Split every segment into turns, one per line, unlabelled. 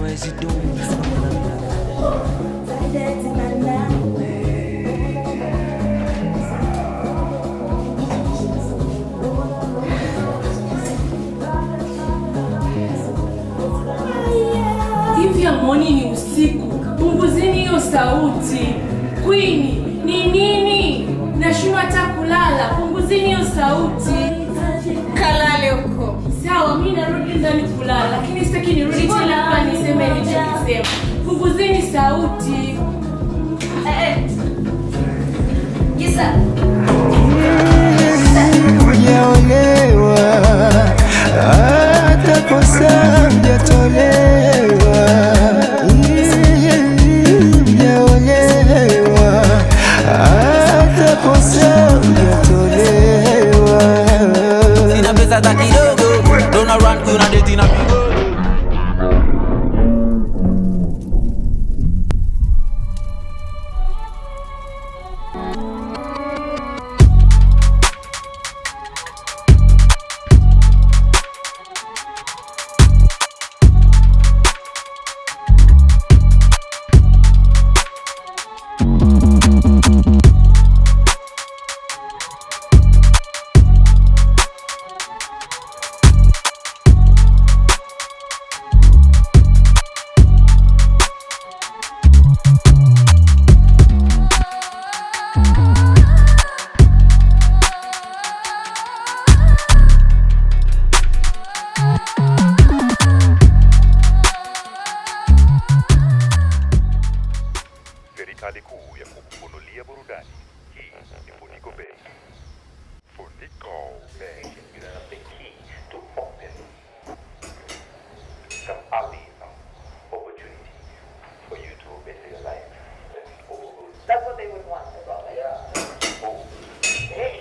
hawezi dumu.
Hivi amoni ni usiku, punguzeni hiyo sauti. Queen, ni nini? Nashindwa hata kulala, punguzeni hiyo sauti.
Kalale huko.
Sawa, mimi narudi ndani kulala, lakini sitaki nirudi tena hapa niseme nilichokisema. Punguzeni sauti.
Yes sir.
Hujaolewa, hata kosa hujatolewa. Hujaolewa, hata kosa hujatolewa.
Sina pesa za kidogo, don't run kuna date na pigo.
Serikali kuu ya kukununulia burudani. Hii ni Funiko Bay. Funiko Bay. You have the key to open some alleys of opportunity for you to better your life.
That's what they would want, brother.
Yeah. Oh. Hey.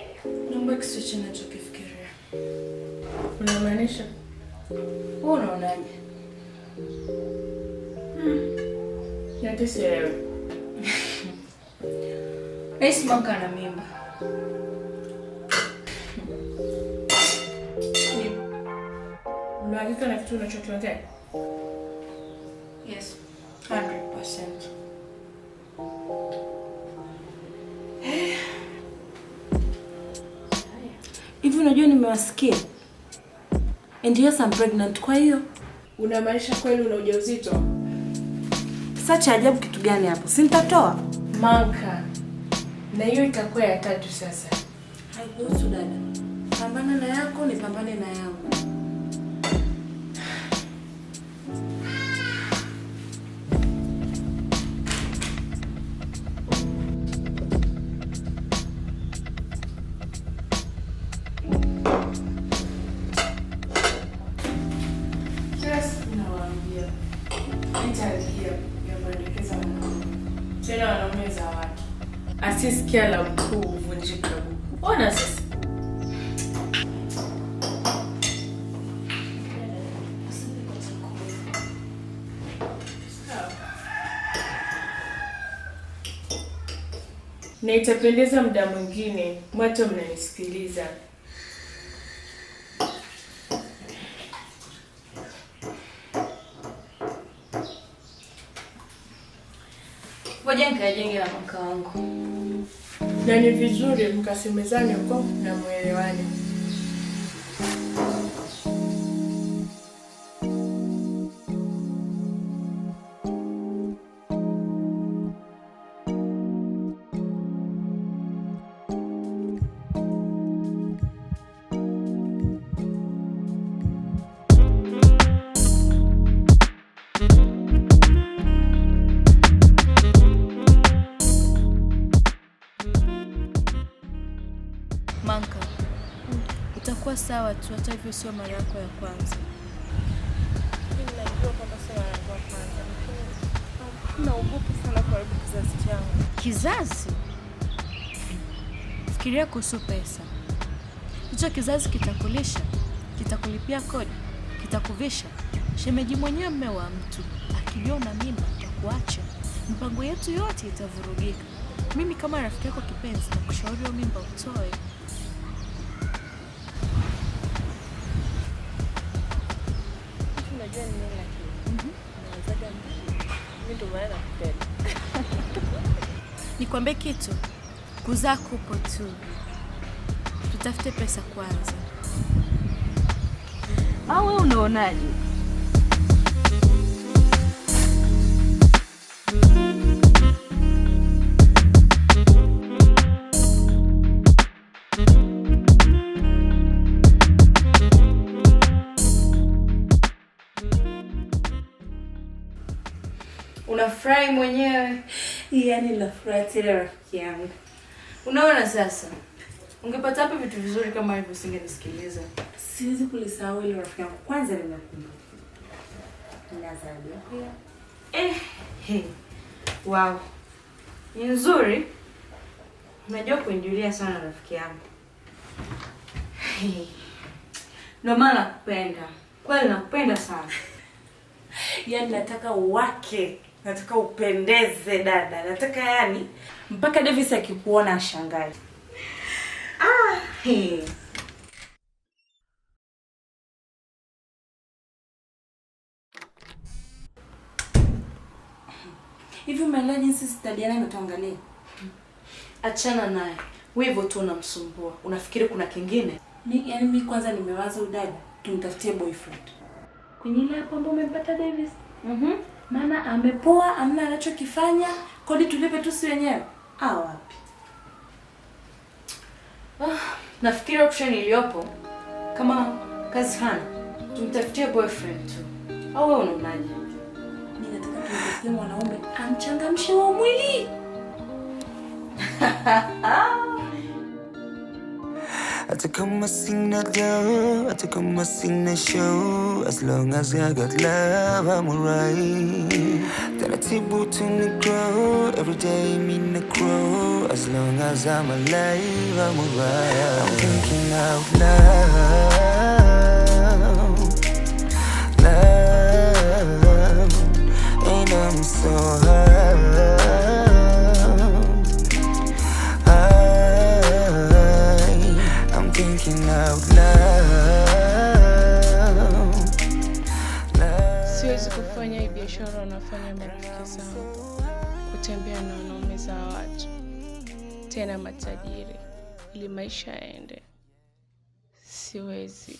Naomba kisicho ninachokifikiria. Unamaanisha? Wewe unaonaje? Natesielewa. Rais Manka na mimba. Unahakika na kitu unachokiongea? Yes, 100%. Hivi unajua nimewasikia? And yes, I'm pregnant. Kwa hiyo unamaanisha kweli una ujauzito? Sasa cha ajabu kitu gani hapo? Si nitatoa. Manka. Na hiyo itakuwa ya 3 sasa. Haikuhusu dada. Pambana na yako, nipambane na yangu. Tena wanaume watu. Asisikia la mkuu uvunjika buku. Ona sasa. Na itapendeza muda mwingine mwato mnanisikiliza.
Ngoja nikajenge na mka wangu.
Na ni vizuri mkasemezane huko na muelewane.
Manka, utakuwa sawa tu, hata hivyo sio mara yako ya kwanza.
Mimi najua kwamba sio mara yangu ya kwanza, lakini naogopa sana kuharibu kizazi changu.
Kizazi? Fikiria kuhusu pesa. Hicho kizazi kitakulisha, kitakulipia kodi, kitakuvisha. Shemeji mwenyewe mume wa mtu akiliona mimba atakuacha. Mpango yetu yote itavurugika. Mimi kama rafiki yako kipenzi nakushauri hiyo mimba utoe.
Unajua ni nini lakini? Nawezaga ndio maana nakupenda.
Nikwambie kitu, kuzaa kupo tu. Tutafute pesa kwanza.
Au wewe unaonaje?
Unafurahi mwenyewe?
Yaani nafurahi tena rafiki yangu.
Unaona sasa? Ungepata wapi vitu vizuri kama hivyo usingenisikiliza?
Siwezi kulisahau ile rafiki yangu. Kwanza nimekumbuka. Nina zawadi yako.
Wow. Ni nzuri. Unajua kuinjulia sana rafiki yangu. Ndio maana nakupenda. Kweli nakupenda sana.
Yaani nataka uwake, nataka upendeze dada. Nataka yani mpaka Davis akikuona ashangae. Hivi umeelewa jinsi Stadiana imetuangalia?
Achana naye. Wewe hivyo tu unamsumbua. Unafikiri kuna kingine?
Mimi kwanza nimewaza udada tumtafutie boyfriend. Kwenye ile hapo ambapo umempata Davis. Maana amepoa, amna anachokifanya, kodi tulipe tu si wenyewe. Wapi?
Nafikiri option iliyopo kama kazi hana, tumtafutie boyfriend tu. Au wewe unaonaje?
Mimi nataka tumtafutie mwanaume amchangamshe wa mwili.
Hata kama sina dough, hata kama sina show, as long as I got love, I'm alright. Taratibu grow, every day me grow, as long as I'm alive, I'm alright. I'm thinking out loud, and I'm so high.
Siwezi kufanya hii biashara wanafanya marafiki zangu, kutembea na wanaume za watu, tena matajiri, ili maisha yaende. Siwezi.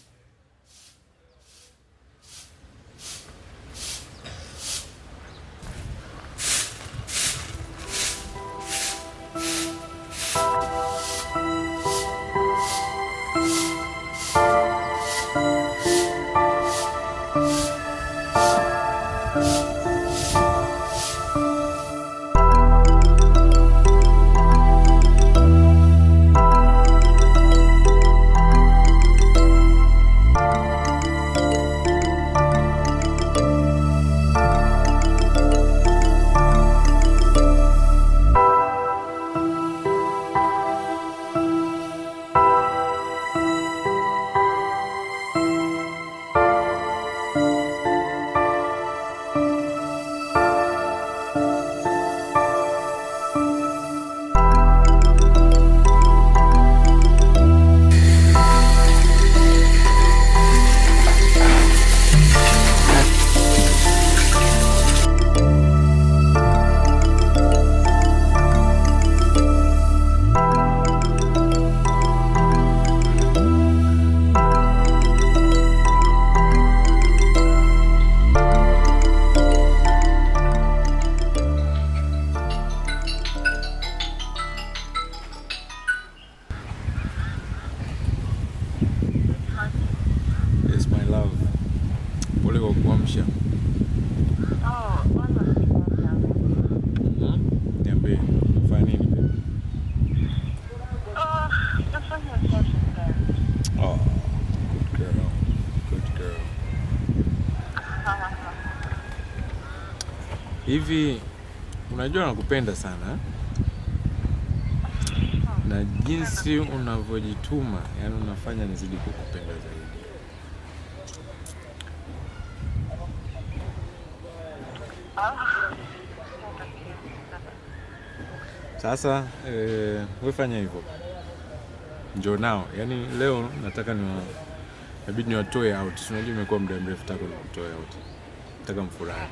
Hivi unajua nakupenda sana na jinsi unavyojituma, yani unafanya nizidi kukupenda zaidi. Sasa wewe fanya hivyo, njoo nao. Yani leo nataka inabidi niwatoe out. Unajua imekuwa muda mrefu nataka kutoa out. Nataka mfurahi.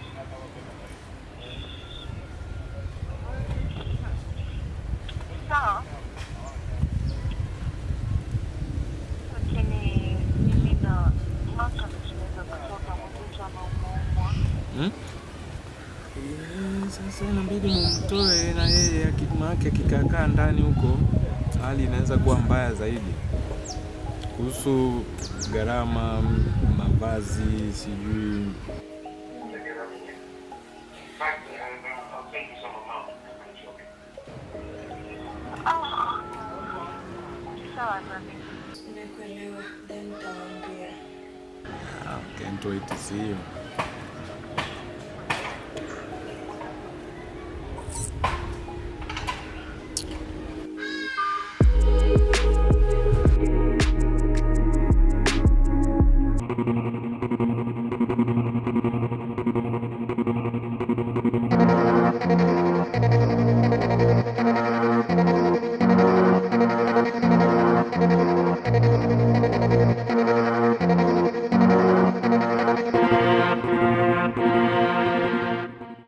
Sasa inabidi mumtoe na yeye, akimake kikakaa ndani huko, hali inaweza kuwa mbaya zaidi. Kuhusu gharama, mavazi, sijui can't wait to see you.